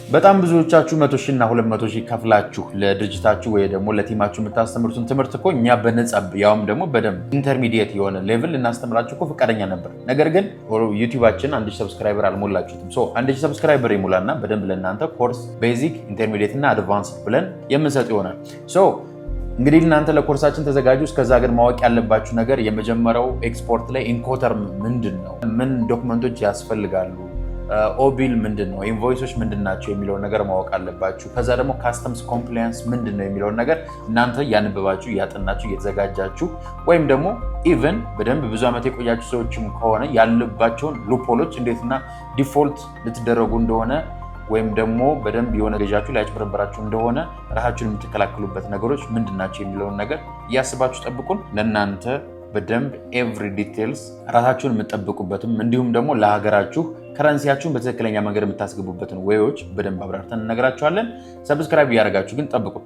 በጣም ብዙዎቻችሁ 100 ሺህ እና 200 ሺህ ከፍላችሁ ለድርጅታችሁ ወይ ደግሞ ለቲማችሁ የምታስተምሩትን ትምህርት እኮ እኛ በነጻ ያውም ደግሞ በደንብ ኢንተርሚዲየት የሆነ ሌቭል እናስተምራችሁ እኮ ፈቃደኛ ነበር። ነገር ግን ዩቲዩባችን 1000 ሰብስክራይበር አልሞላችሁትም። 1000 ሰብስክራይበር ይሙላና በደንብ ለእናንተ ኮርስ ቤዚክ፣ ኢንተርሚዲየት እና አድቫንስ ብለን የምንሰጥ ይሆናል። እንግዲህ እናንተ ለኮርሳችን ተዘጋጁ። እስከዛ ግን ማወቅ ያለባችሁ ነገር የመጀመሪያው ኤክስፖርት ላይ ኢንኮተር ምንድን ነው፣ ምን ዶክመንቶች ያስፈልጋሉ፣ ኦቢል ምንድን ነው፣ ኢንቮይሶች ምንድን ናቸው የሚለውን ነገር ማወቅ አለባችሁ። ከዛ ደግሞ ካስተምስ ኮምፕላያንስ ምንድን ነው የሚለውን ነገር እናንተ እያነበባችሁ እያጠናችሁ እየተዘጋጃችሁ ወይም ደግሞ ኢቨን በደንብ ብዙ ዓመት የቆያችሁ ሰዎችም ከሆነ ያለባቸውን ሉፖሎች እንዴትና ዲፎልት ልትደረጉ እንደሆነ ወይም ደግሞ በደንብ የሆነ ገዣችሁ ሊያጭበረበራችሁ እንደሆነ ራሳችሁን የምትከላከሉበት ነገሮች ምንድናቸው የሚለውን ነገር እያስባችሁ ጠብቁን። ለእናንተ በደንብ ኤቭሪ ዲቴልስ ራሳችሁን የምትጠብቁበትም እንዲሁም ደግሞ ለሀገራችሁ ከረንሲያችሁን በትክክለኛ መንገድ የምታስገቡበትን ወይዎች በደንብ አብራርተን እነግራችኋለን። ሰብስክራይብ እያደረጋችሁ ግን ጠብቁን።